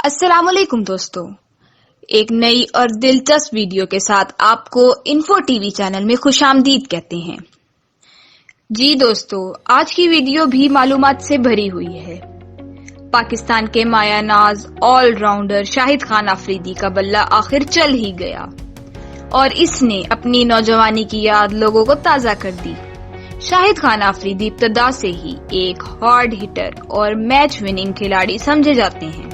السلام علیکم دوستو، ایک نئی اور دلچسپ ویڈیو کے ساتھ آپ کو انفو ٹی وی چینل میں خوش آمدید کہتے ہیں۔ جی دوستو، آج کی ویڈیو بھی معلومات سے بھری ہوئی ہے۔ پاکستان کے مایہ ناز آل راؤنڈر شاہد خان آفریدی کا بلہ آخر چل ہی گیا اور اس نے اپنی نوجوانی کی یاد لوگوں کو تازہ کر دی۔ شاہد خان آفریدی ابتدا سے ہی ایک ہارڈ ہٹر اور میچ وننگ کھلاڑی سمجھے جاتے ہیں۔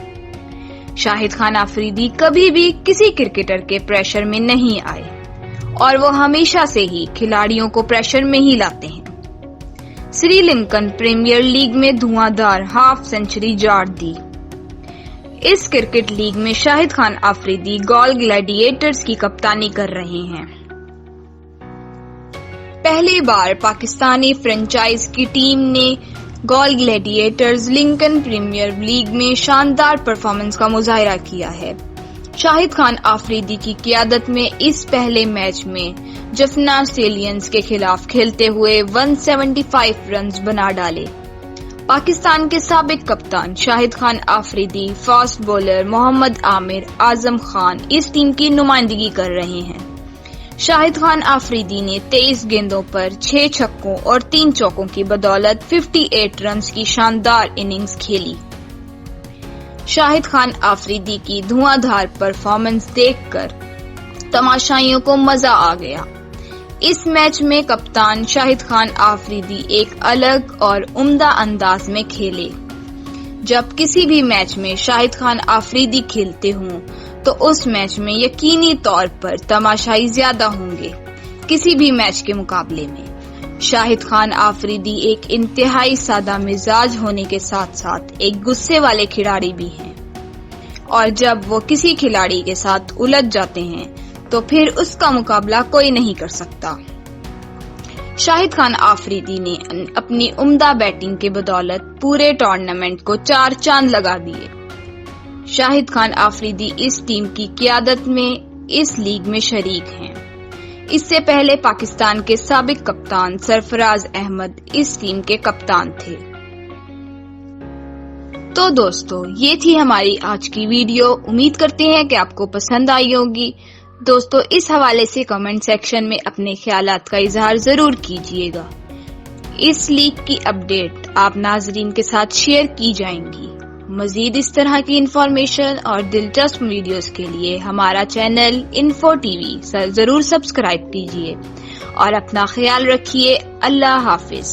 شاہد خان آفریدی کبھی بھی کسی کرکٹر کے پریشر میں نہیں آئے اور وہ ہمیشہ سے ہی کھلاڑیوں کو پریشر میں ہی لاتے ہیں۔ سری لنکن پریمیئر لیگ میں دھواں دھار ہاف سینچری جاڑ دی۔ اس کرکٹ لیگ میں شاہد خان آفریدی گال گلیڈیٹرز کی کپتانی کر رہے ہیں۔ پہلی بار پاکستانی فرنچائز کی ٹیم نے گال گلیڈیٹرز لنکن پریمیئر لیگ میں شاندار پرفارمنس کا مظاہرہ کیا ہے۔ شاہد خان آفریدی کی قیادت میں اس پہلے میچ میں جفنا سٹیلینز کے خلاف کھیلتے ہوئے 175 رنز بنا ڈالے۔ پاکستان کے سابق کپتان شاہد خان آفریدی، فاسٹ بولر محمد عامر اعظم خان اس ٹیم کی نمائندگی کر رہے ہیں۔ شاہد خان آفریدی نے 23 گیندوں پر 6 چھکوں اور 3 چوکوں کی بدولت 58 رنز کی شاندار اننگز کھیلی۔ شاہد خان آفریدی کی دھواں دھار پرفارمنس دیکھ کر تماشائیوں کو مزہ آ گیا۔ اس میچ میں کپتان شاہد خان آفریدی ایک الگ اور عمدہ انداز میں کھیلے۔ جب کسی بھی میچ میں شاہد خان آفریدی کھیلتے ہوں تو اس میچ میں یقینی طور پر تماشائی زیادہ ہوں گے کسی بھی میچ کے مقابلے میں۔ شاہد خان آفریدی ایک انتہائی سادہ مزاج ہونے کے ساتھ ساتھ ایک غصے والے کھلاڑی بھی ہیں اور جب وہ کسی کھلاڑی کے ساتھ الجھ جاتے ہیں تو پھر اس کا مقابلہ کوئی نہیں کر سکتا۔ شاہد خان آفریدی نے اپنی عمدہ بیٹنگ کے بدولت پورے ٹورنامنٹ کو 4 چاند لگا دیے۔ شاہد خان آفریدی اس ٹیم کی قیادت میں اس لیگ میں شریک ہیں۔ اس سے پہلے پاکستان کے سابق کپتان سرفراز احمد اس ٹیم کے کپتان تھے۔ تو دوستو، یہ تھی ہماری آج کی ویڈیو۔ امید کرتے ہیں کہ آپ کو پسند آئی ہوگی۔ دوستو، اس حوالے سے کمنٹ سیکشن میں اپنے خیالات کا اظہار ضرور کیجیے گا۔ اس لیگ کی اپڈیٹ آپ ناظرین کے ساتھ شیئر کی جائیں گی۔ مزید اس طرح کی انفارمیشن اور دلچسپ ویڈیوز کے لیے ہمارا چینل انفو ٹی وی ضرور سبسکرائب کیجیے اور اپنا خیال رکھیے۔ اللہ حافظ۔